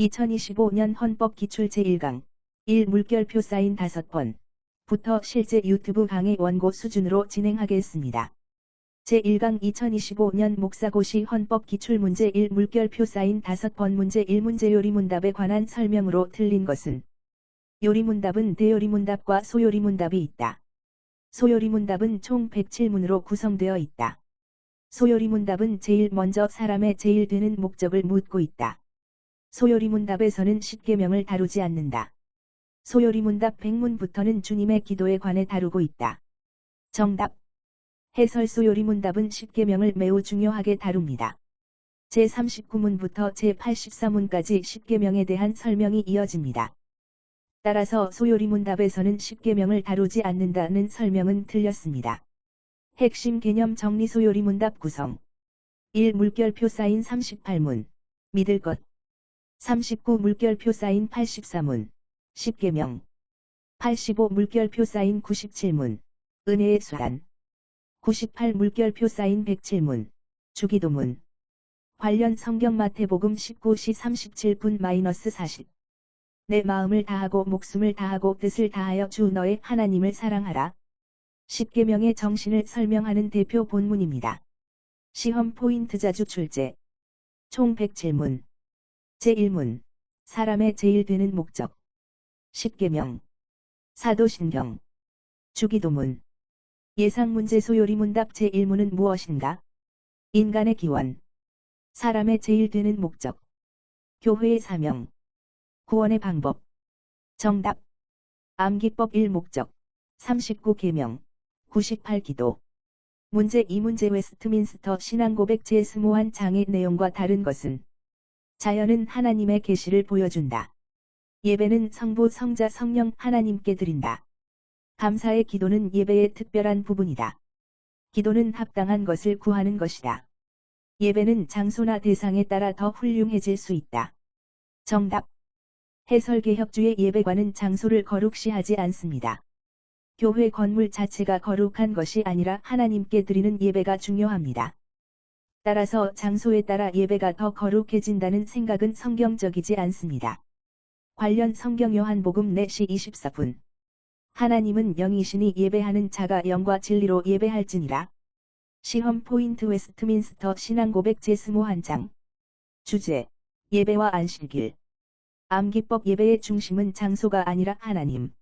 2025년 헌법 기출 제1강 1. 물결표 사인 5번부터 실제 유튜브 강의 원고 수준으로 진행하겠습니다. 제1강 2025년 목사고시 헌법 기출문제 1 물결표 사인 5번 문제 1문제 요리문답에 관한 설명으로 틀린 것은 요리문답은 대요리문답과 소요리문답이 있다. 소요리문답은 총 107문으로 구성되어 있다. 소요리문답은 제일 먼저 사람의 제일 되는 목적을 묻고 있다. 소요리문답에서는 십계명을 다루지 않는다. 소요리문답 100문부터는 주님의 기도에 관해 다루고 있다. 정답. 해설 소요리문답은 십계명을 매우 중요하게 다룹니다. 제39문부터 제84문까지 십계명에 대한 설명이 이어집니다. 따라서 소요리문답에서는 십계명을 다루지 않는다는 설명은 틀렸습니다. 핵심 개념 정리 소요리문답 구성 1. 물결표 사인 38문 믿을 것 39. 물결표 사인 84문 십계명 85. 물결표 사인 97문 은혜의 수단 98. 물결표 사인 107문 주기도문 관련 성경 마태복음 19시 37분-40 내 마음을 다하고 목숨을 다하고 뜻을 다하여 주 너의 하나님을 사랑하라. 십계명의 정신을 설명하는 대표 본문입니다. 시험 포인트 자주 출제 총 107문 제1문 사람의 제일 되는 목적 십계명 사도신경 주기도문 예상문제 소요리문답 제1문은 무엇인가? 인간의 기원 사람의 제일 되는 목적 교회의 사명 구원의 방법 정답 암기법 1 목적 39계명 98 기도 문제 2문제 웨스트민스터 신앙고백 제21장의 내용과 다른 것은 자연은 하나님의 계시를 보여준다. 예배는 성부 성자 성령 하나님께 드린다. 감사의 기도는 예배의 특별한 부분이다. 기도는 합당한 것을 구하는 것이다. 예배는 장소나 대상에 따라 더 훌륭해질 수 있다. 정답. 해설개혁주의 예배관은 장소를 거룩시하지 않습니다. 교회 건물 자체가 거룩한 것이 아니라 하나님께 드리는 예배가 중요합니다. 따라서 장소에 따라 예배가 더 거룩해진다는 생각은 성경적이지 않습니다. 관련 성경 요한복음 4시 24분 하나님은 영이시니 예배하는 자가 영과 진리로 예배할지니라. 시험 포인트 웨스트민스터 신앙고백 제21장 주제 예배와 안식일 암기법 예배의 중심은 장소가 아니라 하나님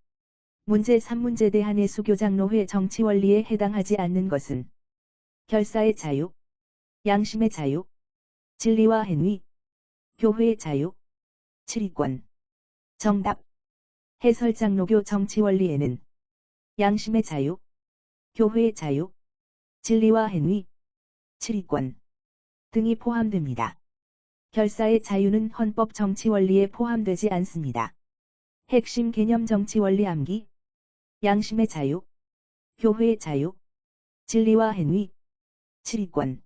문제 3문제 대한예수교장로회 정치원리에 해당하지 않는 것은 결사의 자유 양심의 자유, 진리와 행위, 교회의 자유, 치리권. 정답. 해설장로교 정치원리에는 양심의 자유, 교회의 자유, 진리와 행위, 치리권 등이 포함됩니다. 결사의 자유는 헌법 정치원리에 포함되지 않습니다. 핵심 개념 정치원리 암기, 양심의 자유, 교회의 자유, 진리와 행위, 치리권.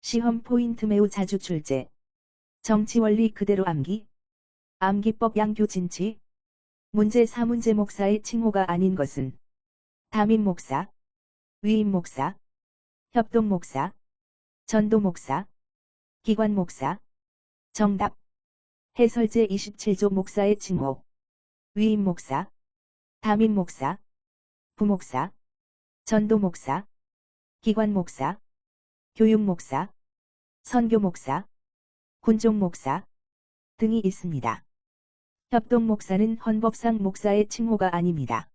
시험 포인트 매우 자주 출제. 정치원리 그대로 암기. 암기법 양교진치. 문제 4문제 목사의 칭호가 아닌 것은 담임 목사, 위임 목사, 협동 목사, 전도 목사, 기관 목사. 정답. 해설 제27조 목사의 칭호. 위임 목사, 담임 목사, 부목사, 전도 목사, 기관 목사, 교육 목사, 선교 목사, 군종 목사 등이 있습니다. 협동 목사는 헌법상 목사의 칭호가 아닙니다.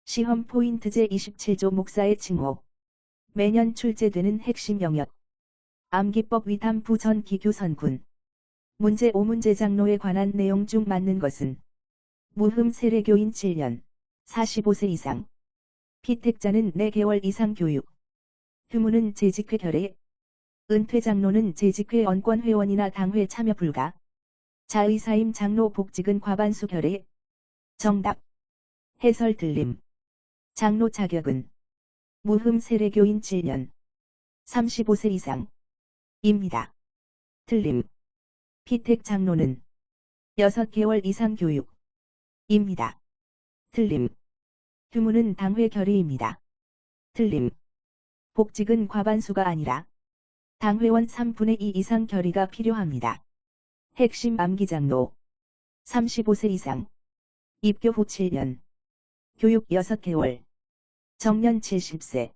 시험 포인트 제27조 목사의 칭호. 매년 출제되는 핵심 영역. 암기법 위담부 전 기교선군. 문제 5문제 장로에 관한 내용 중 맞는 것은 무흠 세례교인 7년, 45세 이상. 피택자는 4개월 이상 교육. 휴무는 재직회 결의. 은퇴장로는 재직회 언권회원이나 당회 참여 불가. 자의사임 장로 복직은 과반수 결의. 정답. 해설 들림. 장로 자격은 무흠 세례교인 7년 35세 이상 입니다. 틀림. 피택 장로는 6개월 이상 교육 입니다. 틀림. 휴무는 당회 결의입니다. 틀림. 복직은 과반수가 아니라 당회원 3분의 2 이상 결의가 필요합니다. 핵심 암기장로 35세 이상. 입교 후 7년. 교육 6개월. 정년 70세.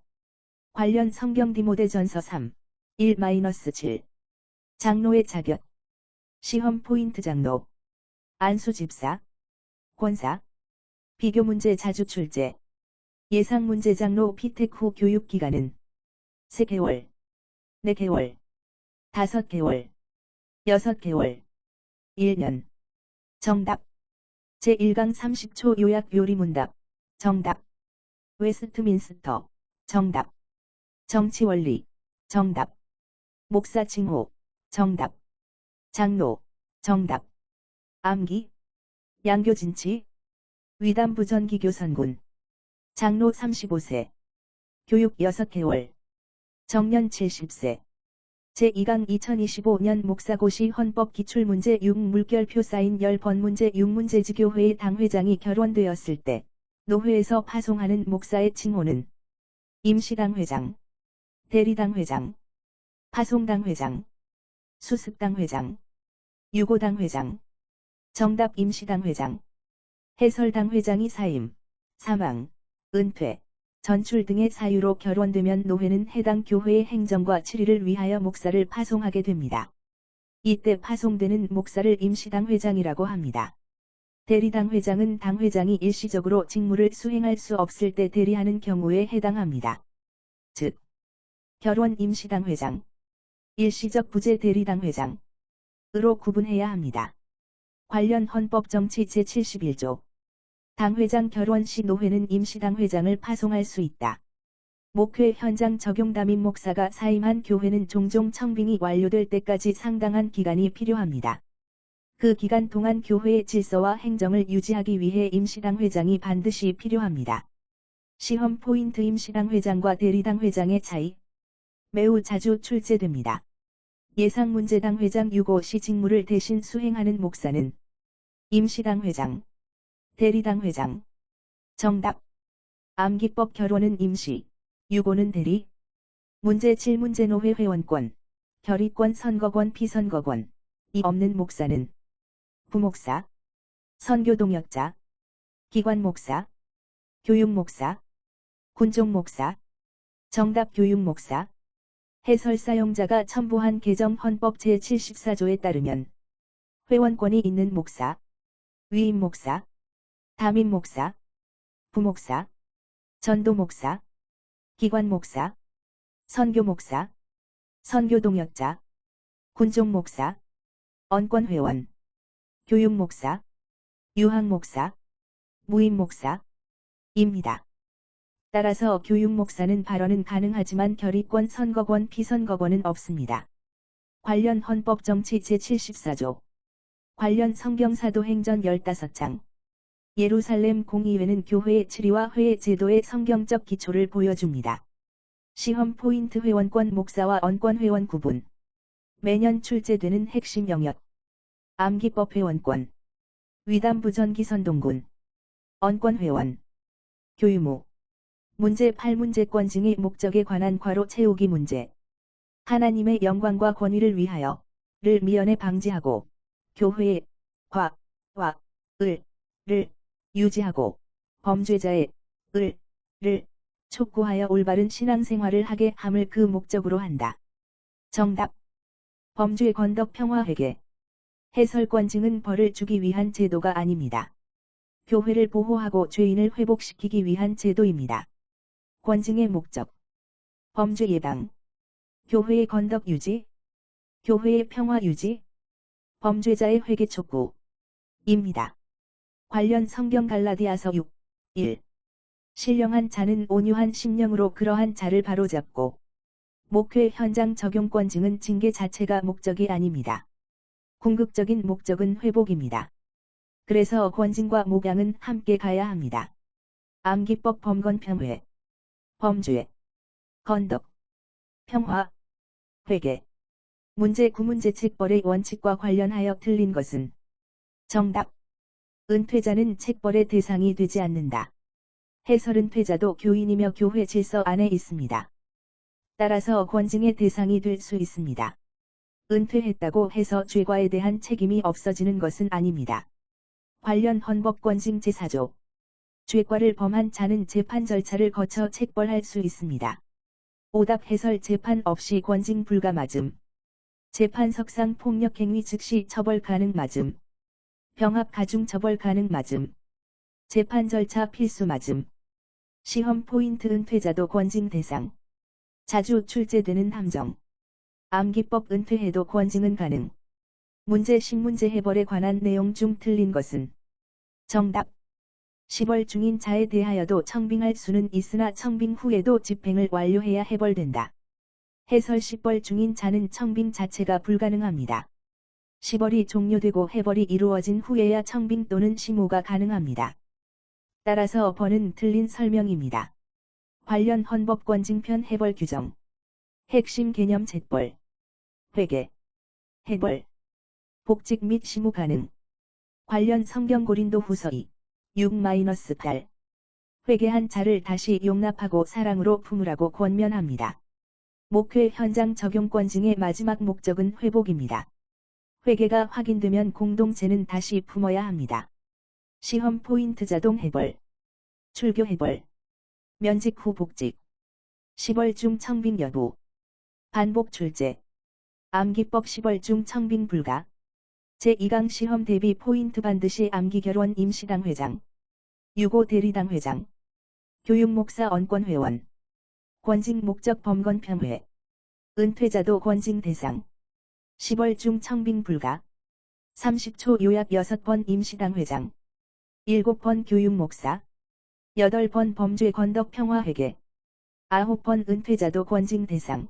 관련 성경 디모데 전서 3. 1-7. 장로의 자격. 시험 포인트 장로. 안수 집사. 권사. 비교 문제 자주 출제. 예상 문제 장로 피택 후 교육 기간은 3개월, 4개월, 5개월, 6개월, 1년. 정답. 제1강 30초 요약 요리문답. 정답. 웨스트민스터. 정답. 정치원리. 정답. 목사 칭호. 정답. 장로. 정답. 암기. 양교진치. 위담부 전기교선군. 장로 35세. 교육 6개월. 정년 70세. 제2강 2025년 목사고시 헌법기출문제 6 물결표 사인 10번 문제 6문제 지교회의 당회장이 결원되었을 때 노회에서 파송하는 목사의 칭호는 임시당회장, 대리당회장, 파송당회장, 수습당회장, 유고당회장. 정답. 임시당회장. 해설당회장이 사임, 사망, 은퇴, 전출 등의 사유로 결원되면 노회는 해당 교회의 행정과 치리를 위하여 목사를 파송하게 됩니다. 이때 파송되는 목사를 임시당회장이라고 합니다. 대리당회장은 당회장이 일시적으로 직무를 수행할 수 없을 때 대리하는 경우에 해당합니다. 즉, 결원 임시당회장, 일시적 부재 대리당회장으로 구분해야 합니다. 관련 헌법정치 제71조. 당회장 결원 시 노회는 임시당회장을 파송할 수 있다. 목회 현장 적용 담임 목사가 사임한 교회는 종종 청빙이 완료될 때까지 상당한 기간이 필요합니다. 그 기간 동안 교회의 질서와 행정을 유지하기 위해 임시당회장이 반드시 필요합니다. 시험 포인트. 임시당회장과 대리당회장의 차이. 매우 자주 출제됩니다. 예상문제당회장 유고 시 직무를 대신 수행하는 목사는 임시당회장, 대리당회장. 정답. 암기법. 결원은 임시, 유고는 대리. 문제 7문제 노회 회원권, 결의권 선거권 피선거권 이 없는 목사는 부목사, 선교동역자, 기관목사, 교육목사, 군종목사. 정답. 교육목사. 해설 사용자가 첨부한 개정 헌법 제74조에 따르면 회원권이 있는 목사, 위임목사, 담임목사, 부목사, 전도목사, 기관목사, 선교목사, 선교동역자, 군종목사, 언권회원, 교육목사, 유학목사, 무임목사입니다. 따라서 교육목사는 발언은 가능하지만 결의권 선거권 피선거권은 없습니다. 관련 헌법정치 제74조. 관련 성경사도행전 15장. 예루살렘 공의회는 교회의 치리와 회의 제도의 성경적 기초를 보여줍니다. 시험 포인트. 회원권 목사와 언권회원 구분. 매년 출제되는 핵심 영역. 암기법. 회원권. 위담부 전기선동군. 언권회원. 교유무. 문제 8문제권 증의 목적에 관한 괄호 채우기 문제. 하나님의 영광과 권위를 위하여를 미연에 방지하고 교회의 과, 를 유지하고 범죄자의 를 촉구하여 올바른 신앙생활을 하게 함을 그 목적으로 한다. 정답. 범죄 건덕 평화 회개. 해설권 증은 벌을 주기 위한 제도가 아닙니다. 교회를 보호하고 죄인을 회복시키기 위한 제도입니다. 권증의 목적. 범죄 예방. 교회의 건덕 유지. 교회의 평화 유지. 범죄자의 회개 촉구입니다. 관련 성경 갈라디아서 6. 1. 신령한 자는 온유한 심령으로 그러한 자를 바로잡고. 목회 현장 적용권 증은 징계 자체가 목적이 아닙니다. 궁극적인 목적은 회복입니다. 그래서 권징과 목양은 함께 가야 합니다. 암기법. 범건평회. 범죄, 건덕, 평화, 회개. 문제 9문제 책벌의 원칙과 관련하여 틀린 것은 정답. 은퇴자는 책벌의 대상이 되지 않는다. 해설. 은퇴자도 교인이며 교회 질서 안에 있습니다. 따라서 권징의 대상이 될 수 있습니다. 은퇴했다고 해서 죄과에 대한 책임이 없어지는 것은 아닙니다. 관련 헌법권징 제4조. 죄과를 범한 자는 재판 절차를 거쳐 책벌할 수 있습니다. 오답 해설 재판 없이 권징 불가 맞음. 재판석상 폭력행위 즉시 처벌 가능 맞음. 병합 가중 처벌 가능 맞음. 재판 절차 필수 맞음. 시험 포인트 은퇴자도 권징 대상. 자주 출제되는 함정. 암기법 은퇴해도 권징은 가능. 문제 신문제 해벌에 관한 내용 중 틀린 것은 정답. 10월 중인 자에 대하여도 청빙할 수는 있으나 청빙 후에도 집행을 완료해야 해벌된다. 해설 10벌 중인 자는 청빙 자체가 불가능합니다. 10벌이 종료되고 해벌이 이루어진 후에야 청빙 또는 심호가 가능합니다. 따라서 번은 틀린 설명입니다. 관련 헌법권징편 해벌 규정. 핵심 개념 잿벌. 회계. 해벌. 복직 및 심호 가능. 관련 성경 고린도 후서 6-8. 회개한 자를 다시 용납하고 사랑으로 품으라고 권면합니다. 목회 현장 적용권징의 마지막 목적은 회복입니다. 회개가 확인되면 공동체는 다시 품어야 합니다. 시험 포인트 자동 해벌. 출교 해벌. 면직 후 복직. 10월 중 청빙 여부. 반복 출제. 암기법 10월 중 청빙 불가. 제2강 시험 대비 포인트 반드시 암기결원 임시당 회장. 유고 대리당 회장. 교육목사 언권회원. 권징 목적 범건 편회. 은퇴자도 권징 대상. 10월 중 청빙 불가. 30초 요약 6번 임시당 회장. 7번 교육목사. 8번 범죄 건덕 평화회계. 9번 은퇴자도 권징 대상.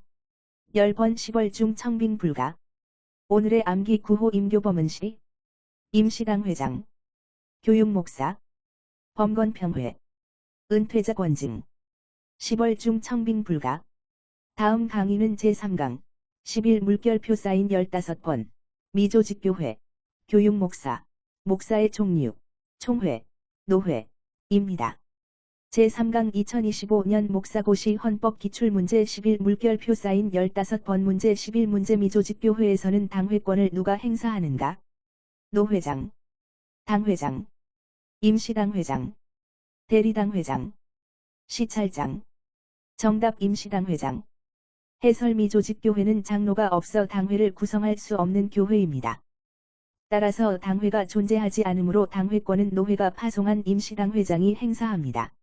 10번 10월 중 청빙 불가. 오늘의 암기 9호 임교범은 시. 임시당 회장. 교육목사. 범건 평회. 은퇴자 권징. 10월 중 청빙 불가. 다음 강의는 제3강. 10일 물결표 사인 15번. 미조직교회. 교육목사. 목사의 종류. 총회. 노회. 입니다. 제3강 2025년 목사고시 헌법기출문제 10일 물결표 사인 15번 문제 11 문제 미조직교회에서는 당회권을 누가 행사하는가? 노회장. 당회장. 임시당회장. 대리당회장. 시찰장. 정답 임시당회장. 해설 미조직교회는 장로가 없어 당회를 구성할 수 없는 교회입니다. 따라서 당회가 존재하지 않으므로 당회권은 노회가 파송한 임시당회장이 행사합니다.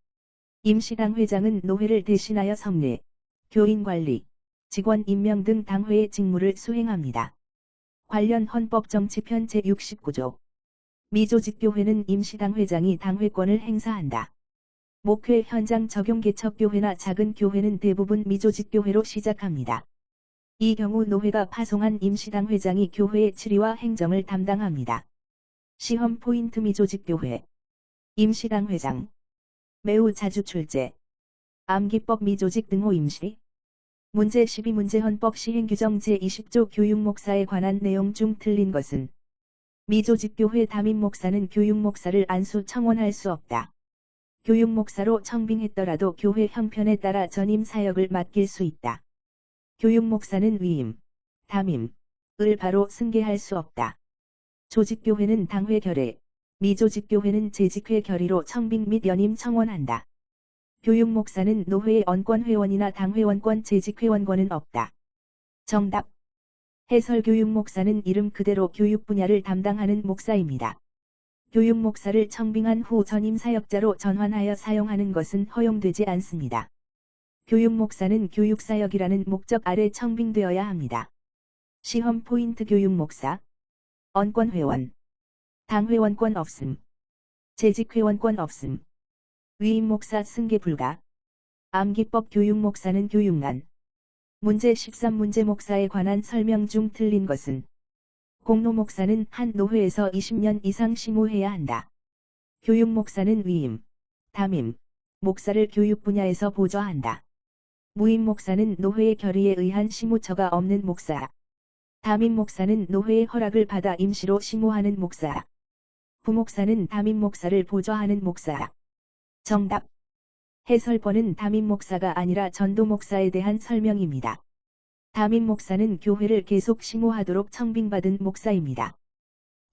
임시당회장은 노회를 대신하여 성례, 교인관리, 직원 임명 등 당회의 직무를 수행합니다. 관련 헌법정치편 제69조. 미조직교회는 임시당회장이 당회권을 행사한다. 목회 현장 적용 개척교회나 작은 교회는 대부분 미조직교회로 시작합니다. 이 경우 노회가 파송한 임시당회장이 교회의 치리와 행정을 담당합니다. 시험 포인트 미조직교회. 임시당회장. 매우 자주 출제. 암기법 미조직 등호 임시. 문제 12문제 헌법 시행규정 제20조 교육목사에 관한 내용 중 틀린 것은 미조직교회 담임목사는 교육목사를 안수 청원할 수 없다. 교육목사로 청빙했더라도 교회 형편에 따라 전임 사역을 맡길 수 있다. 교육목사는 위임, 담임을 바로 승계할 수 없다. 조직교회는 당회 결의, 미조직교회는 재직회 결의로 청빙 및 연임 청원한다. 교육목사는 노회의 언권회원이나 당회원권 재직회원권은 없다. 정답. 해설 교육목사는 이름 그대로 교육 분야를 담당하는 목사입니다. 교육목사를 청빙한 후 전임 사역자로 전환하여 사용하는 것은 허용되지 않습니다. 교육목사는 교육사역이라는 목적 아래 청빙되어야 합니다. 시험 포인트 교육목사. 언권회원. 당회원권 없음. 재직회원권 없음. 위임목사 승계 불가. 암기법 교육목사는 교육난. 문제 13문제 목사에 관한 설명 중 틀린 것은 공로목사는 한 노회에서 20년 이상 심호해야 한다. 교육목사는 위임, 담임, 목사를 교육 분야에서 보좌한다. 무임목사는 노회의 결의에 의한 심호처가 없는 목사. 담임목사는 노회의 허락을 받아 임시로 심호하는 목사. 부목사는 담임목사를 보좌하는 목사. 정답. 해설번은 담임목사가 아니라 전도목사에 대한 설명입니다. 담임목사는 교회를 계속 심호하도록 청빙받은 목사입니다.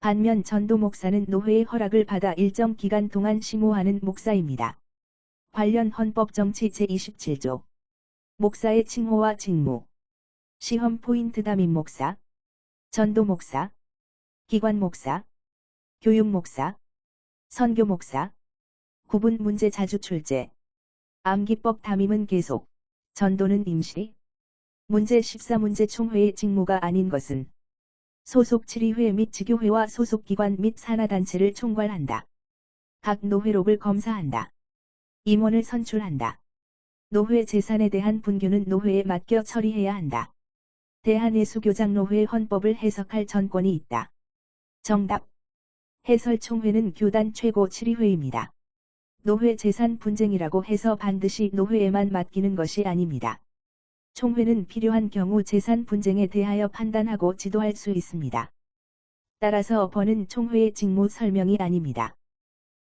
반면 전도 목사는 노회의 허락을 받아 일정 기간 동안 심호하는 목사입니다. 관련 헌법정치 제27조 목사의 칭호와 직무 시험 포인트 담임 목사, 전도 목사, 기관 목사, 교육 목사, 선교 목사 구분 문제 자주 출제 암기법 담임은 계속, 전도는 임시 문제 14문제 총회의 직무가 아닌 것은 소속 지리회 및 지교회와 소속기관 및 산하단체를 총괄한다. 각 노회록을 검사한다. 임원을 선출한다. 노회 재산에 대한 분규는 노회에 맡겨 처리해야 한다. 대한예수교장노회 헌법을 해석할 전권이 있다. 정답. 해설총회는 교단 최고 지리회입니다. 노회 재산 분쟁이라고 해서 반드시 노회에만 맡기는 것이 아닙니다. 총회는 필요한 경우 재산 분쟁에 대하여 판단하고 지도할 수 있습니다. 따라서 번은 총회의 직무 설명이 아닙니다.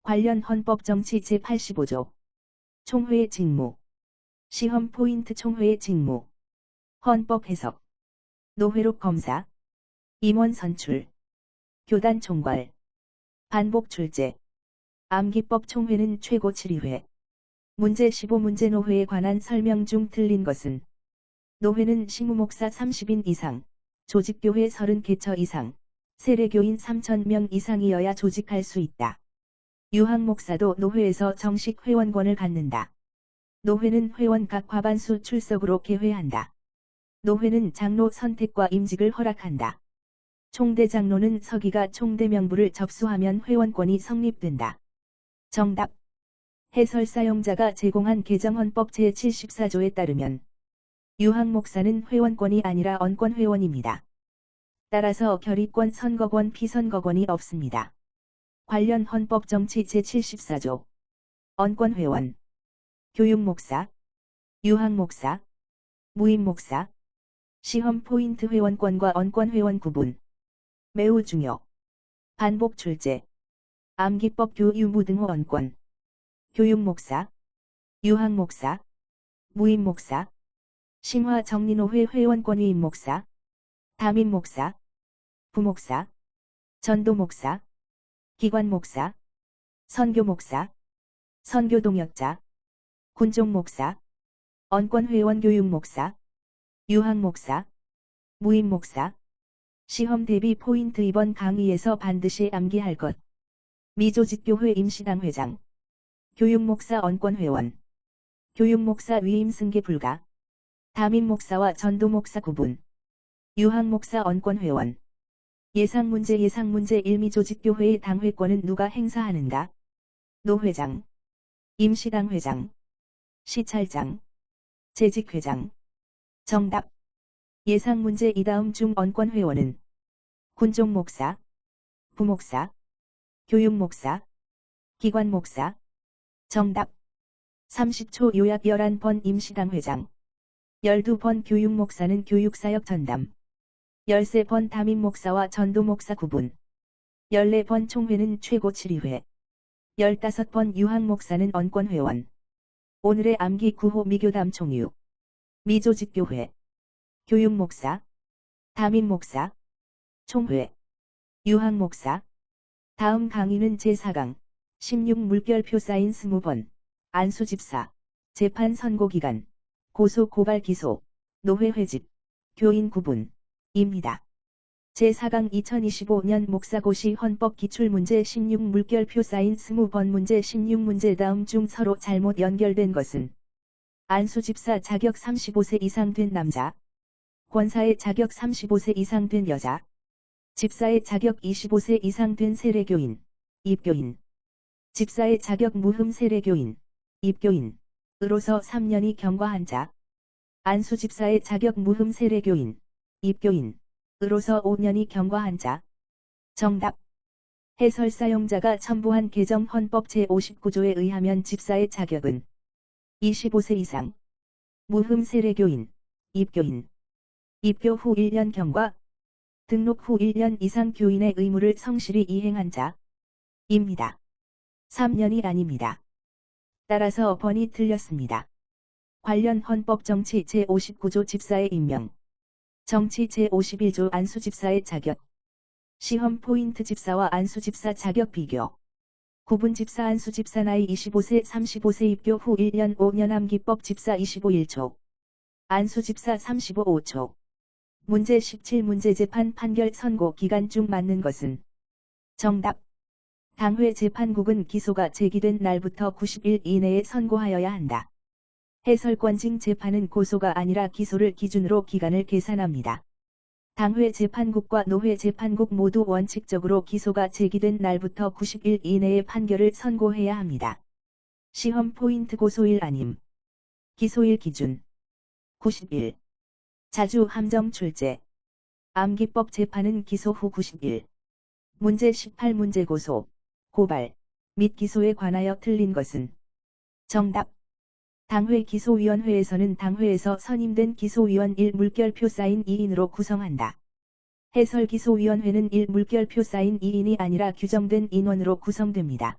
관련 헌법정치 제85조 총회의 직무 시험 포인트 총회의 직무 헌법 해석 노회록 검사 임원 선출 교단 총괄 반복 출제 암기법 총회는 최고 지리회 문제 15문제 노회에 관한 설명 중 틀린 것은 노회는 시무목사 30인 이상, 조직교회 30개처 이상, 세례교인 3,000명 이상이어야 조직할 수 있다. 유학목사도 노회에서 정식 회원권을 갖는다. 노회는 회원 각 과반수 출석으로 개회한다. 노회는 장로 선택과 임직을 허락한다. 총대장로는 서기가 총대 명부를 접수하면 회원권이 성립된다. 정답. 해설 사용자가 제공한 개정헌법 제74조에 따르면 유학목사는 회원권이 아니라 언권회원입니다. 따라서 결의권 선거권 피선거권이 없습니다. 관련 헌법정치 제74조 언권회원 교육목사 유학목사 무임목사 시험 포인트 회원권과 언권회원 구분 매우 중요 반복 출제 암기법 교유무 등호 언권 교육목사 유학목사 무임목사 심화정리노회 회원권 위임목사 담임목사 부목사 전도목사 기관목사 선교목사 선교동역자 군종목사 언권회원 교육목사 유학목사 무임목사 시험 대비 포인트 이번 강의에서 반드시 암기할 것 미조직교회 임시당 회장 교육목사 언권회원 교육목사 위임 승계 불가 담임목사와 전도목사 구분 유학목사 언권회원 예상문제 1미조직교회의 당회권은 누가 행사하는가? 노회장 임시당회장 시찰장 재직회장 정답 예상문제 이 다음 중 언권회원은 군종목사 부목사 교육목사 기관목사 정답 30초 요약 11번 임시당회장 12번 교육목사는 교육사역 전담 13번 담임목사와 전도목사 구분 14번 총회는 최고 지리회 15번 유학목사는 언권회원 오늘의 암기 9호 미교담 총유 미조직교회 교육목사 담임목사 총회 유학목사 다음 강의는 제4강 16물결표 사인 20번 안수집사 재판 선고기간 고소 고발 기소 노회 회집 교인 구분 입니다. 제4강 2025년 목사고시 헌법 기출문제 16물결표 사인 20번 문제 16문제 다음 중 서로 잘못 연결된 것은 안수집사 자격 35세 이상 된 남자 권사의 자격 35세 이상 된 여자 집사의 자격 25세 이상 된 세례교인 입교인 집사의 자격 무흠 세례교인 입교인 으로서 3년이 경과한 자 안수집사의 자격 무흠 세례교인 입교인 으로서 5년이 경과한 자 정답 해설 사용자가 첨부한 개정 헌법 제59조에 의하면 집사의 자격은 25세 이상 무흠 세례교인 입교인 입교 후 1년 경과 등록 후 1년 이상 교인의 의무를 성실히 이행한 자입니다. 3년이 아닙니다. 따라서 번이 틀렸습니다. 관련 헌법정치 제59조 집사의 임명 정치 제51조 안수집사의 자격 시험 포인트 집사와 안수집사 자격 비교. 구분 집사 안수집사 나이 25세 35세 입교 후 1년 5년 암기법 집사 25 1초. 안수집사 35 5초. 문제 17문제 재판 판결 선고 기간 중 맞는 것은? 정답. 당회 재판국은 기소가 제기된 날부터 90일 이내에 선고하여야 한다. 해설권징 재판은 고소가 아니라 기소를 기준으로 기간을 계산합니다. 당회 재판국과 노회 재판국 모두 원칙적으로 기소가 제기된 날부터 90일 이내에 판결을 선고해야 합니다. 시험 포인트 고소일 아님. 기소일 기준. 90일. 자주 함정 출제. 암기법 재판은 기소 후 90일. 문제 18문제 고소, 고발, 및 기소에 관하여 틀린 것은? 정답. 당회 기소위원회에서는 당회에서 선임된 기소위원 1물결표 사인 2인으로 구성한다. 해설 기소위원회는 1물결표 사인 2인이 아니라 규정된 인원으로 구성됩니다.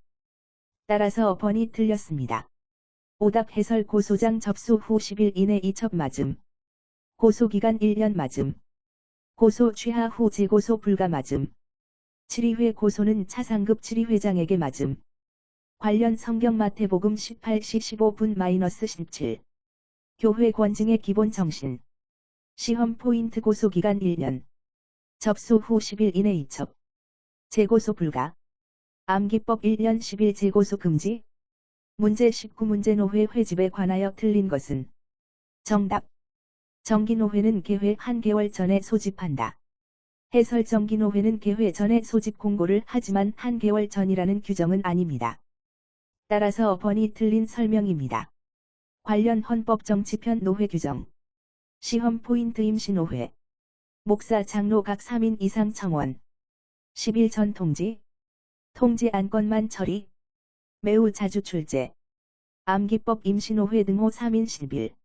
따라서 번이 틀렸습니다. 오답 해설 고소장 접수 후 10일 이내 이첩 맞음. 고소기간 1년 맞음. 고소 취하 후 재고소 불가 맞음. 7위회 고소는 차상급 7위회장에게 맞음. 관련 성경 마태복음 18시 15분-17. 교회 권징의 기본 정신. 시험 포인트 고소기간 1년. 접수 후 10일 이내 이첩. 재고소 불가. 암기법 1년 10일 재고소 금지. 문제 19문제 노회 회집에 관하여 틀린 것은? 정답. 정기노회는 개회 한 개월 전에 소집한다. 해설 정기노회는 개회 전에 소집 공고를 하지만 한 개월 전이라는 규정은 아닙니다. 따라서 번이 틀린 설명입니다. 관련 헌법정치편 노회 규정. 시험 포인트 임시노회. 목사 장로 각 3인 이상 청원. 10일 전 통지. 통지 안건만 처리. 매우 자주 출제. 암기법 임시노회 등호 3인 실빌.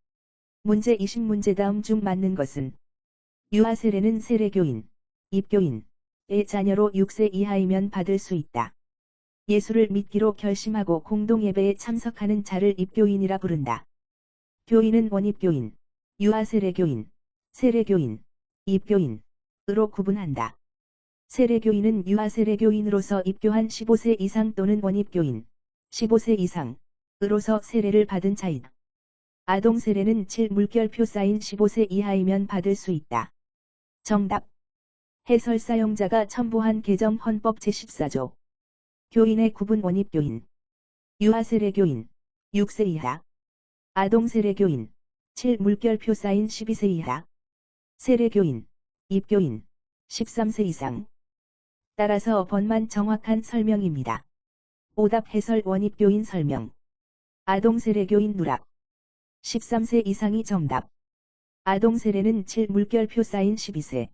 문제 20문제 다음 중 맞는 것은? 유아 세례는 세례교인, 입교인의 자녀로 6세 이하이면 받을 수 있다. 예수를 믿기로 결심하고 공동예배에 참석하는 자를 입교인이라 부른다. 교인은 원입교인, 유아세례교인, 세례교인, 입교인으로 구분한다. 세례교인은 유아세례교인으로서 입교한 15세 이상 또는 원입교인, 15세 이상으로서 세례를 받은 자이다. 아동세례는 7물결표 사인 15세 이하이면 받을 수 있다. 정답. 해설 사용자가 첨부한 개정 헌법 제14조. 교인의 구분 원입교인, 유아세례교인, 6세 이하, 아동세례교인, 7물결표 사인 12세 이하, 세례교인, 입교인, 13세 이상. 따라서 번만 정확한 설명입니다. 오답 해설 원입교인 설명. 아동세례교인 누락. 13세 이상이 정답. 아동세례는 7물결표 사인 12세.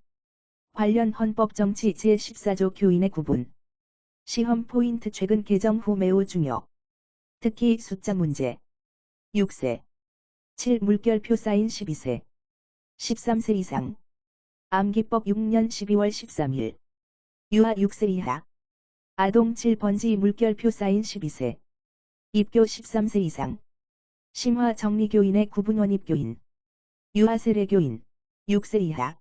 관련 헌법정치 제14조 교인의 구분. 시험 포인트 최근 개정 후 매우 중요. 특히 숫자 문제. 6세. 7물결표 사인 12세. 13세 이상. 암기법 6년 12월 13일. 유아 6세 이하. 아동 7번지 물결표 사인 12세. 입교 13세 이상. 심화 정리교인의 구분 원입교인. 유아세례교인. 6세 이하.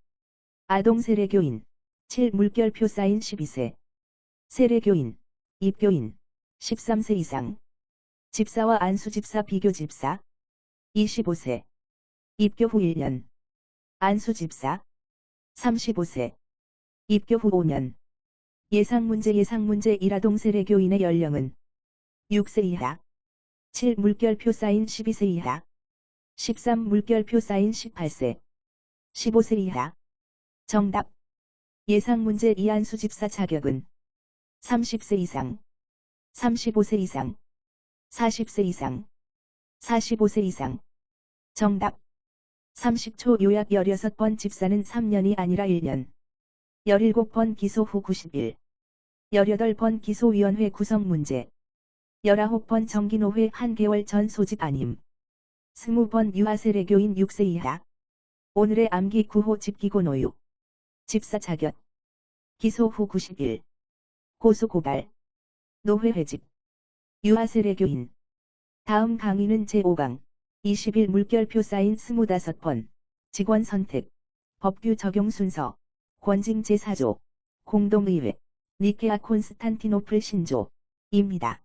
아동세례교인. 7물결표 사인 12세. 세례교인, 입교인, 13세 이상. 집사와 안수집사 비교집사. 25세. 입교 후 1년. 안수집사. 35세. 입교 후 5년. 예상문제 1아동 세례교인의 연령은? 6세 이하. 7물결표 사인 12세 이하. 13물결표 사인 18세. 15세 이하. 정답. 예상문제 2 안수집사 자격은? 30세 이상, 35세 이상, 40세 이상, 45세 이상. 정답. 30초 요약 16번 집사는 3년이 아니라 1년. 17번 기소 후 90일. 18번 기소위원회 구성 문제. 19번 정기노회 한 개월 전 소집 아님. 20번 유아세례교인 6세 이하. 오늘의 암기 구호 집기고 노유. 집사 자격. 기소 후 90일. 고소 고발. 노회 회집. 유아세례교인. 다음 강의는 제5강. 20일 물결표 사인 25번. 직원 선택. 법규 적용 순서. 권징 제4조. 공동의회 니케아 콘스탄티노플 신조입니다.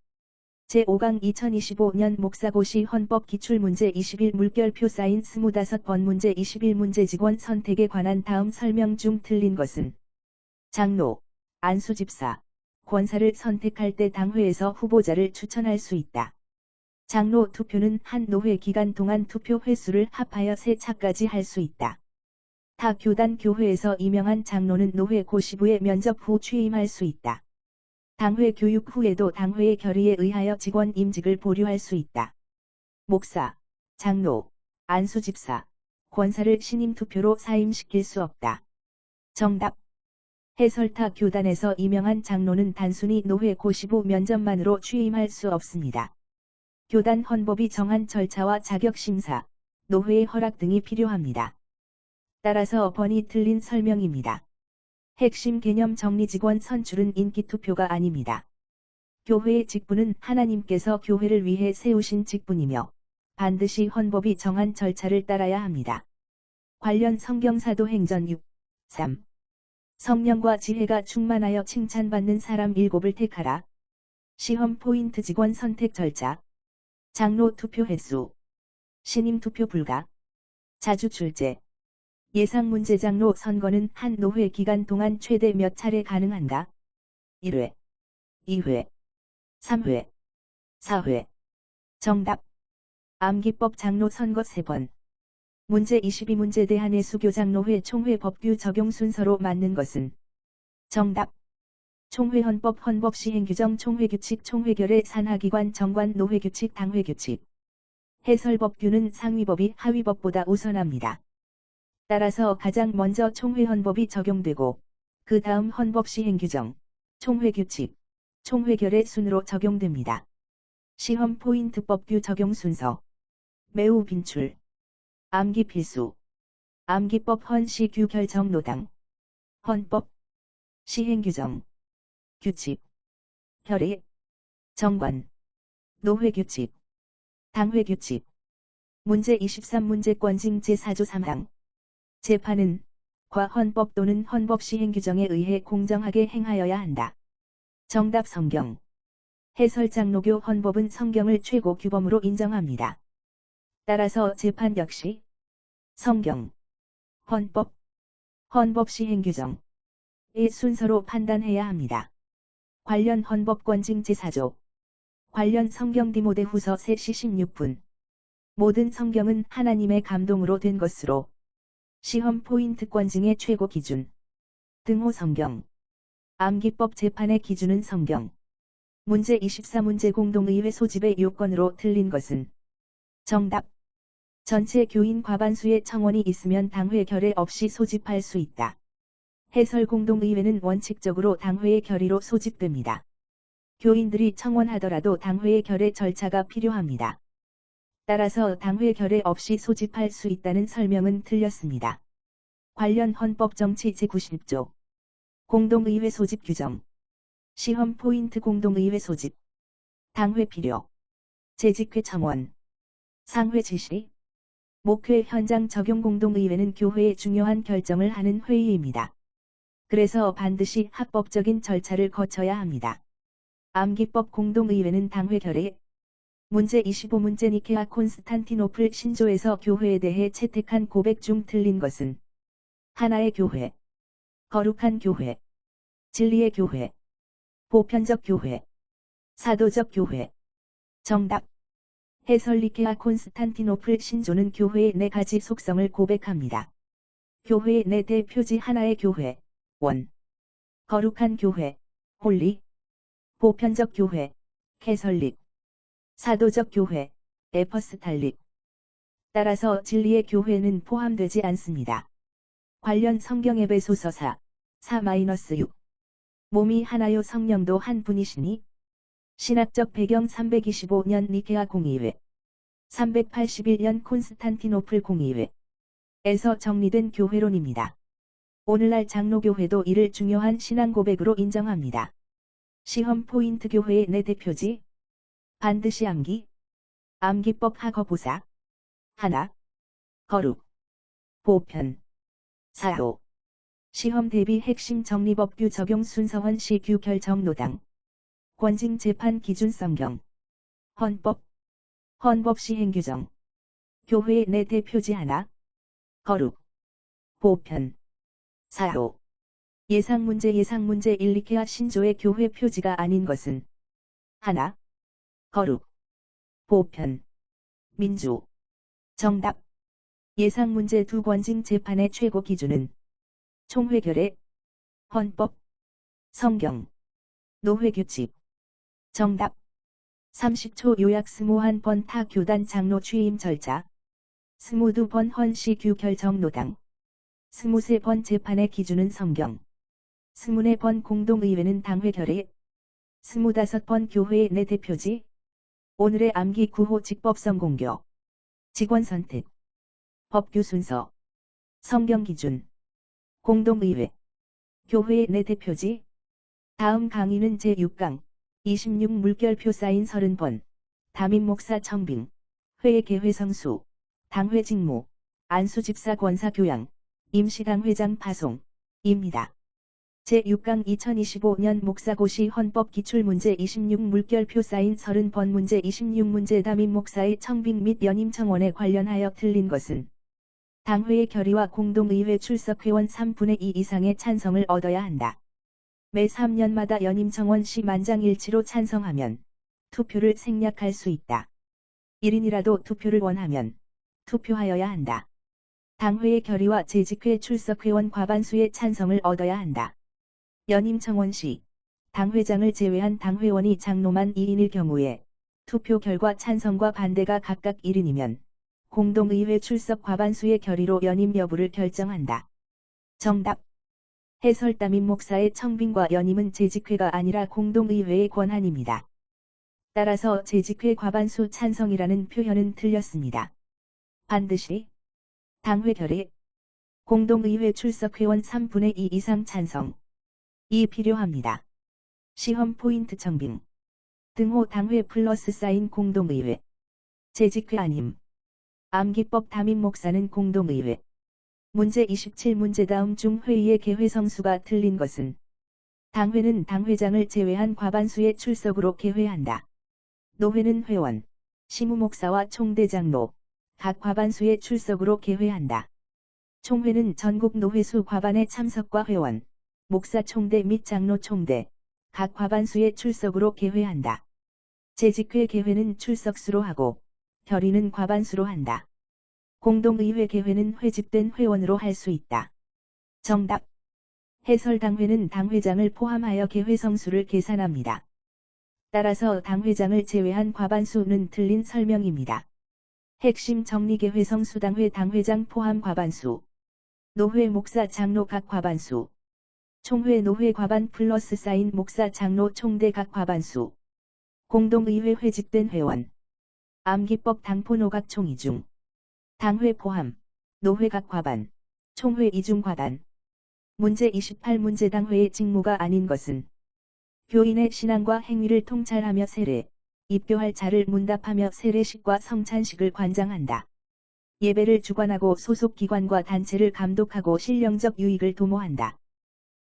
제5강 2025년 목사고시 헌법 기출문제 21 물결표 사인 25번 문제 21문제 직원 선택에 관한 다음 설명 중 틀린 것은 장로, 안수집사, 권사를 선택할 때 당회에서 후보자를 추천할 수 있다. 장로 투표는 한 노회 기간 동안 투표 횟수를 합하여 3차까지 할 수 있다. 타 교단 교회에서 임명한 장로는 노회 고시부에 면접 후 취임할 수 있다. 당회 교육 후에도 당회의 결의에 의하여 직원 임직을 보류할 수 있다. 목사, 장로, 안수집사, 권사를 신임 투표로 사임시킬 수 없다. 정답. 해설타 교단에서 임명한 장로는 단순히 노회 고시부 면접만으로 취임할 수 없습니다. 교단 헌법이 정한 절차와 자격심사, 노회의 허락 등이 필요합니다. 따라서 번이 틀린 설명입니다. 핵심 개념 정리 직원 선출은 인기투표가 아닙니다. 교회의 직분은 하나님께서 교회를 위해 세우신 직분이며 반드시 헌법이 정한 절차를 따라야 합니다. 관련 성경사도행전 6, 3. 성령과 지혜가 충만하여 칭찬받는 사람 7을 택하라. 시험 포인트 직원 선택 절차. 장로 투표 횟수. 신임 투표 불가. 자주 출제. 예상 문제 장로 선거는 한 노회 기간 동안 최대 몇 차례 가능한가? 1회, 2회, 3회, 4회. 정답. 암기법 장로 선거 3번. 문제 22문제 대한의 수교장로회 총회 법규 적용 순서로 맞는 것은 정답. 총회헌법 헌법시행규정 총회규칙 총회결의 산하기관 정관 노회규칙 당회규칙. 해설법규는 상위법이 하위법보다 우선합니다. 따라서 가장 먼저 총회헌법이 적용되고 그 다음 헌법시행규정, 총회규칙, 총회결의 순으로 적용됩니다. 시험 포인트 법규 적용 순서. 매우 빈출. 암기 필수. 암기법 헌시규 결정 노당. 헌법. 시행규정. 규칙. 결의. 정관. 노회규칙. 당회규칙. 문제 23문제권 징 제4조 3항. 재판은 과 헌법 또는 헌법 시행규정에 의해 공정하게 행하여야 한다. 정답 성경. 해설 장로교 헌법은 성경을 최고 규범으로 인정합니다. 따라서 재판 역시 성경, 헌법, 헌법 시행규정의 순서로 판단해야 합니다. 관련 헌법권 징 제4조. 관련 성경 디모데후서 3시 16분. 모든 성경은 하나님의 감동으로 된 것으로 시험 포인트 권징의 최고 기준. 등호 성경. 암기법 재판의 기준은 성경. 문제 24문제 공동의회 소집의 요건으로 틀린 것은 정답. 전체 교인 과반수의 청원이 있으면 당회 결의 없이 소집할 수 있다. 해설 공동의회는 원칙적으로 당회의 결의로 소집됩니다. 교인들이 청원하더라도 당회의 결의 절차가 필요합니다. 따라서 당회 결의 없이 소집할 수 있다는 설명은 틀렸습니다. 관련 헌법 정치 제90조. 공동의회 소집 규정. 시험 포인트 공동의회 소집. 당회 필요. 재직회 청원. 상회 지시. 목회 현장 적용 공동의회는 교회의 중요한 결정을 하는 회의입니다. 그래서 반드시 합법적인 절차를 거쳐야 합니다. 암기법 공동의회는 당회 결의. 문제 25문제 니케아 콘스탄티노플 신조에서 교회에 대해 채택한 고백 중 틀린 것은 하나의 교회, 거룩한 교회, 진리의 교회, 보편적 교회, 사도적 교회. 정답. 해설 니케아 콘스탄티노플 신조는 교회의 4가지 속성을 고백합니다. 교회의 4대 표지 하나의 교회, 원, 거룩한 교회, 홀리, 보편적 교회, 캐설릭, 사도적 교회, 에퍼스탈릭. 따라서 진리의 교회는 포함되지 않습니다. 관련 성경 에베소서 4-6. 몸이 하나요 성령도 한 분이시니. 신학적 배경 325년 니케아 공의회, 381년 콘스탄티노플 공의회 에서 정리된 교회론입니다. 오늘날 장로교회도 이를 중요한 신앙 고백으로 인정합니다. 시험 포인트 교회의 4대표지. 반드시 암기. 암기법 학어보사. 하나. 거룩. 보편. 사도. 시험 대비 핵심 정리법규 적용 순서 헌시 규결정노당 권징 재판 기준 성경 헌법 헌법 시행 규정 교회 내 대표지 하나 거룩 보편 사로 예상 문제 1리케아 신조의 교회 표지가 아닌 것은 하나 거룩 보편 민주 정답 예상 문제 두 권징 재판의 최고 기준은 총회 결의 헌법 성경 노회 규칙 정답 30초 요약 21번 타 교단 장로 취임 절차 22번 헌시 규결정노당 23번 재판의 기준은 성경 24번 공동의회는 당회 결의 25번 교회의 내 대표지 오늘의 암기 9호 직법성 공교 직원 선택 법규 순서 성경 기준 공동의회 교회의 내 대표지 다음 강의는 제6강 26 물결표 사인 30번 담임 목사 청빙 회의 개회 성수 당회 직무 안수 집사 권사 교양 임시당회장 파송입니다. 제6강 2025년 목사고시 헌법 기출문제 26 물결표 사인 30번 문제 26문제 담임 목사의 청빙 및 연임 청원에 관련하여 틀린 것은 당회의 결의와 공동의회 출석회원 3분의 2 이상의 찬성을 얻어야 한다. 매 3년마다 연임 청원 시 만장일치로 찬성하면 투표를 생략할 수 있다. 1인이라도 투표를 원하면 투표하여야 한다. 당회의 결의와 재직회 출석회원 과반수의 찬성을 얻어야 한다. 연임 청원 시 당회장을 제외한 당회원이 장로만 2인일 경우에 투표 결과 찬성과 반대가 각각 1인이면 공동의회 출석 과반수의 결의로 연임 여부를 결정한다. 정답 해설 담임 목사의 청빙과 연임은 재직회가 아니라 공동의회의 권한입니다. 따라서 재직회 과반수 찬성이라는 표현은 틀렸습니다. 반드시 당회 결의 공동의회 출석회원 3분의 2 이상 찬성 이 필요합니다. 시험 포인트 청빙 등호 당회 플러스 사인 공동의회 재직회 아님 암기법 담임 목사는 공동의회 문제 27문제 다음 중 회의의 개회 성수가 틀린 것은 당회는 당회장을 제외한 과반수의 출석으로 개회한다. 노회는 회원, 시무목사와 총대장로, 각 과반수의 출석으로 개회한다. 총회는 전국 노회수 과반의 참석과 회원, 목사 총대 및 장로 총대, 각 과반수의 출석으로 개회한다. 재직회 개회는 출석수로 하고 결의는 과반수로 한다. 공동의회 개회는 회집된 회원으로 할 수 있다. 정답 해설당회는 당회장을 포함하여 개회 성수를 계산합니다. 따라서 당회장을 제외한 과반수는 틀린 설명입니다. 핵심 정리개회 성수당회 당회장 포함 과반수 노회 목사 장로 각 과반수 총회 노회 과반 플러스 사인 목사 장로 총대 각 과반수 공동의회 회집된 회원 암기법 당포노각 총이 중 당회 포함, 노회 각 과반, 총회 이중 과반. 문제 28문제 당회의 직무가 아닌 것은 교인의 신앙과 행위를 통찰하며 세례, 입교할 자를 문답하며 세례식과 성찬식을 관장한다. 예배를 주관하고 소속 기관과 단체를 감독하고 신령적 유익을 도모한다.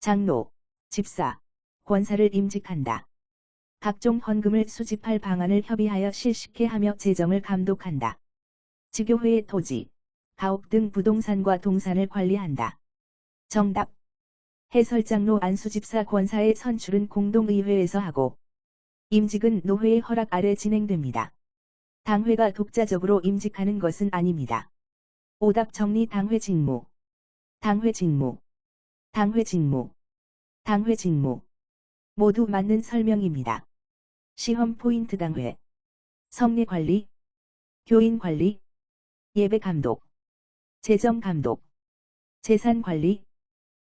장로, 집사, 권사를 임직한다. 각종 헌금을 수집할 방안을 협의하여 실시케 하며 재정을 감독한다. 지교회의 토지, 가옥 등 부동산과 동산을 관리한다. 정답 해설장로 안수집사 권사의 선출은 공동의회에서 하고 임직은 노회의 허락 아래 진행됩니다. 당회가 독자적으로 임직하는 것은 아닙니다. 오답 정리 당회 직무 당회 직무 당회 직무 당회 직무 모두 맞는 설명입니다. 시험 포인트 당회 성례관리 교인관리 예배감독, 재정감독, 재산관리,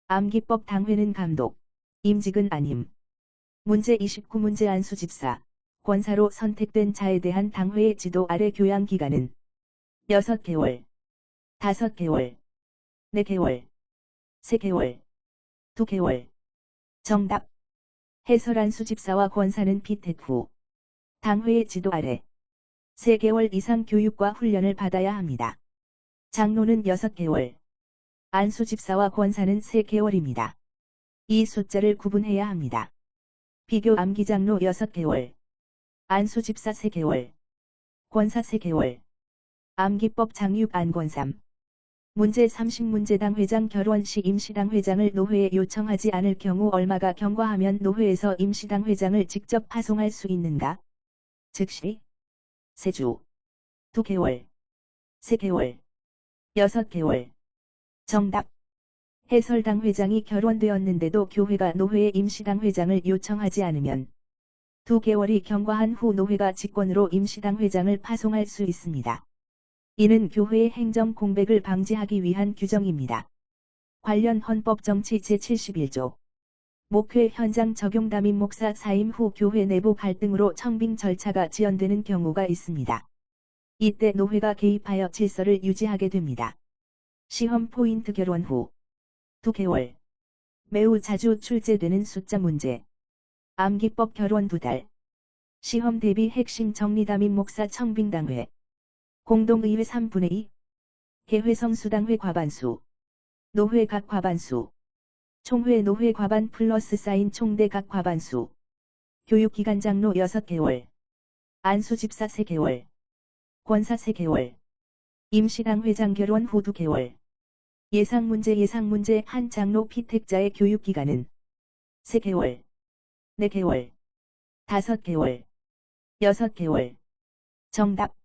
암기법 당회는 감독, 임직은 아님. 문제 29문제 안수집사, 권사로 선택된 자에 대한 당회의 지도 아래 교양기간은 6개월, 5개월, 4개월, 3개월, 2개월. 정답 해설 안수집사와 권사는 피택 후 당회의 지도 아래 3개월 이상 교육과 훈련을 받아야 합니다. 장로는 6개월, 안수 집사와 권사는 3개월입니다. 이 숫자를 구분해야 합니다. 비교 암기장로 6개월, 안수 집사 3개월, 권사 3개월. 암기법 장육 안권삼. 문제 30문제당 회장 결혼 시 임시당 회장을 노회에 요청하지 않을 경우 얼마가 경과하면 노회에서 임시당 회장을 직접 파송할 수 있는가? 즉시 3주, 2개월, 3개월, 6개월. 정답. 해설당 회장이 결혼되었는데도 교회가 노회에 임시당 회장을 요청하지 않으면 2개월이 경과한 후 노회가 직권으로 임시당 회장을 파송할 수 있습니다. 이는 교회의 행정 공백을 방지하기 위한 규정입니다. 관련 헌법정치 제71조. 목회 현장 적용 담임 목사 사임 후 교회 내부 갈등으로 청빙 절차가 지연되는 경우가 있습니다. 이때 노회가 개입하여 질서를 유지하게 됩니다. 시험 포인트 결혼 후 2개월. 매우 자주 출제되는 숫자 문제. 암기법 결혼 2달. 시험 대비 핵심 정리 담임 목사 청빙당회. 공동의회 3분의 2. 개회성수당회 과반수. 노회 각 과반수. 총회 노회 과반 플러스 사인 총대 각 과반수. 교육기간 장로 6개월. 안수 집사 3개월. 권사 3개월. 임시당 회장 결혼 후 2개월. 예상문제 한 장로 피택자의 교육기간은 3개월, 4개월, 5개월, 6개월. 정답.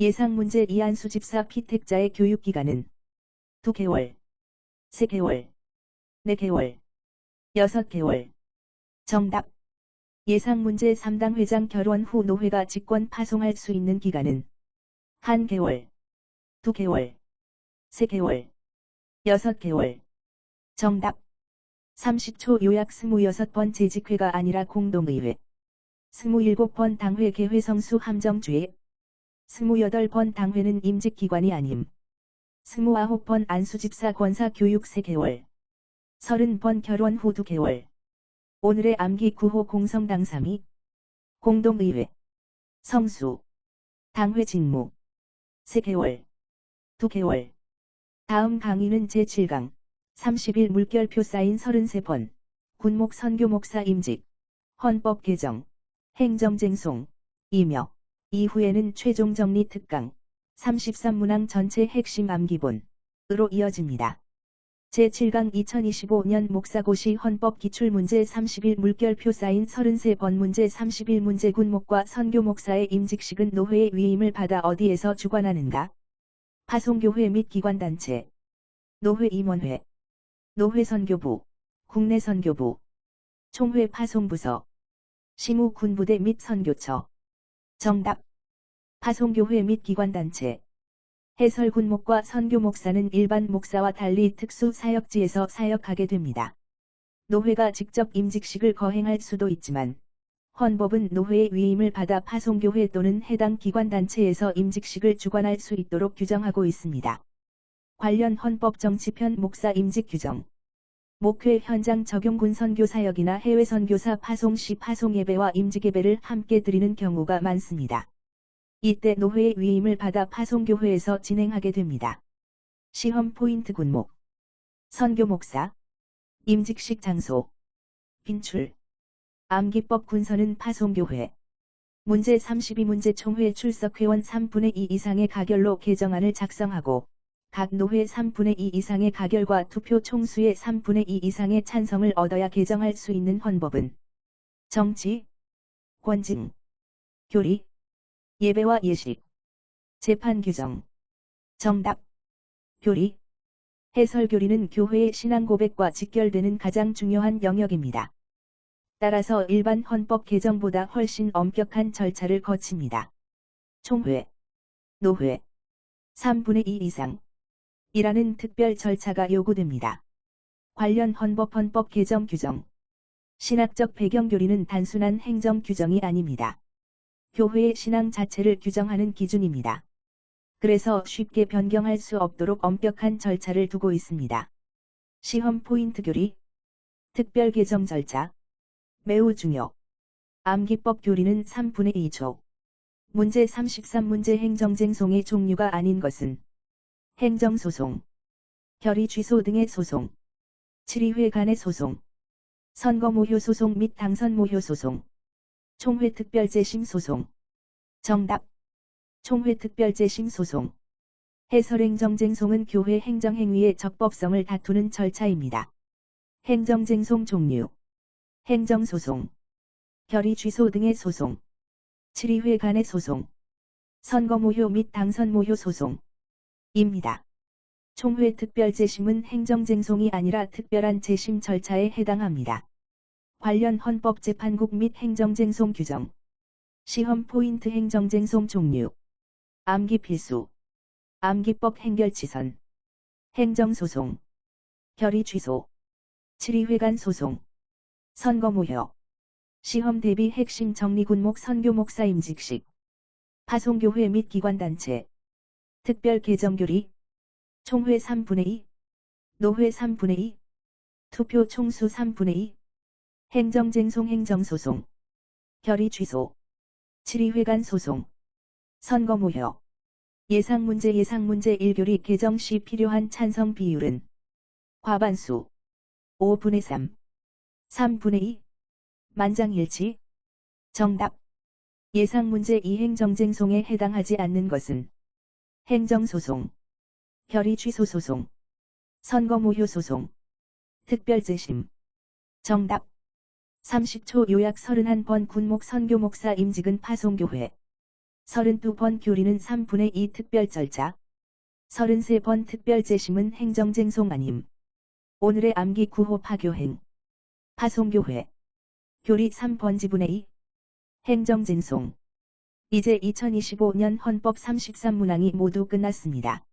예상문제 이안수 집사 피택자의 교육기간은 2개월, 3개월, 4개월, 6개월. 정답. 예상문제 3당 회장 결혼 후 노회가 직권 파송할 수 있는 기간은 1개월, 2개월, 3개월, 6개월. 정답. 30초 요약 26번 재직회가 아니라 공동의회. 27번 당회 개회성수 함정주의. 28번 당회는 임직기관이 아님. 29번 안수집사 권사 교육 3개월. 30번 결혼 후 2개월. 오늘의 암기 9호 공성당 3위. 공동의회. 성수. 당회 직무. 3개월. 2개월. 다음 강의는 제7강. 30일 물결표 사인 33번. 군목 선교 목사 임직. 헌법 개정. 행정쟁송. 이며. 이후에는 최종 정리 특강. 33문항 전체 핵심 암기본으로 이어집니다. 제7강 2025년 목사고시 헌법 기출문제 30일 물결표 사인 33번 문제 31문제 군목과 선교 목사의 임직식은 노회의 위임을 받아 어디에서 주관하는가? 파송교회 및 기관단체. 노회 임원회. 노회 선교부. 국내 선교부. 총회 파송부서. 시무 군부대 및 선교처. 정답. 파송교회 및 기관단체. 해설 군목과 선교 목사는 일반 목사와 달리 특수 사역지에서 사역하게 됩니다. 노회가 직접 임직식을 거행할 수도 있지만 헌법은 노회의 위임을 받아 파송교회 또는 해당 기관단체에서 임직식을 주관할 수 있도록 규정하고 있습니다. 관련 헌법정치편 목사 임직 규정. 목회 현장 적용 군 선교사역이나 해외 선교사 파송 시 파송 예배와 임직 예배를 함께 드리는 경우가 많습니다. 이때 노회의 위임을 받아 파송교회에서 진행하게 됩니다. 시험 포인트 군목. 선교 목사. 임직식 장소. 빈출. 암기법 군서는 파송교회. 문제 32문제 총회 출석 회원 3분의 2 이상의 가결로 개정안을 작성하고 각 노회 3분의 2 이상의 가결과 투표 총수의 3분의 2 이상의 찬성을 얻어야 개정할 수 있는 헌법은 정치, 권징, 교리, 예배와 예식, 재판 규정. 정답. 교리. 해설 교리는 교회의 신앙 고백과 직결되는 가장 중요한 영역입니다. 따라서 일반 헌법 개정보다 훨씬 엄격한 절차를 거칩니다. 총회, 노회, 3분의 2 이상 이라는 특별 절차가 요구됩니다. 관련 헌법 개정 규정. 신학적 배경 교리는 단순한 행정 규정이 아닙니다. 교회의 신앙 자체를 규정하는 기준입니다. 그래서 쉽게 변경할 수 없도록 엄격한 절차를 두고 있습니다. 시험 포인트 교리. 특별 개정 절차. 매우 중요. 암기법 교리는 3분의 2초. 문제 33문제 행정쟁송의 종류가 아닌 것은 행정소송, 결의 취소 등의 소송. 7의회 간의 소송. 선거 모효 소송 및 당선 모효 소송. 총회 특별재심 소송. 정답. 총회 특별재심 소송. 해설행정쟁송은 교회 행정행위의 적법성을 다투는 절차입니다. 행정쟁송 종류. 행정소송. 결의 취소 등의 소송. 7의회 간의 소송. 선거 모효 및 당선 모효 소송. 입니다. 총회 특별재심은 행정쟁송이 아니라 특별한 재심 절차에 해당합니다. 관련 헌법재판국 및 행정쟁송 규정. 시험 포인트 행정쟁송 종류. 암기 필수. 암기법 행결치선. 행정소송. 결의 취소. 7의회 간 소송. 선거 모효. 시험 대비 핵심 정리 군목 선교 목사 임직식. 파송교회 및 기관단체. 특별 개정교리. 총회 3분의 2. 노회 3분의 2. 투표 총수 3분의 2. 행정쟁송 행정소송. 결의 취소. 7의회 간 소송. 선거 모효. 예상문제 1교리 개정 시 필요한 찬성 비율은 과반수 5분의 3. 3분의 2. 만장일치. 정답. 예상문제 2 행정쟁송에 해당하지 않는 것은 행정소송, 결의 취소 소송, 선거 모효 소송, 특별재심. 정답. 30초 요약 31번 군목 선교 목사 임직은 파송교회. 32번 교리는 3분의 2 특별 절차. 33번 특별재심은 행정쟁송 아님. 오늘의 암기 구호 파교행. 파송교회. 교리 3번 지분의 2. 행정쟁송. 이제 2025년 헌법 33문항이 모두 끝났습니다.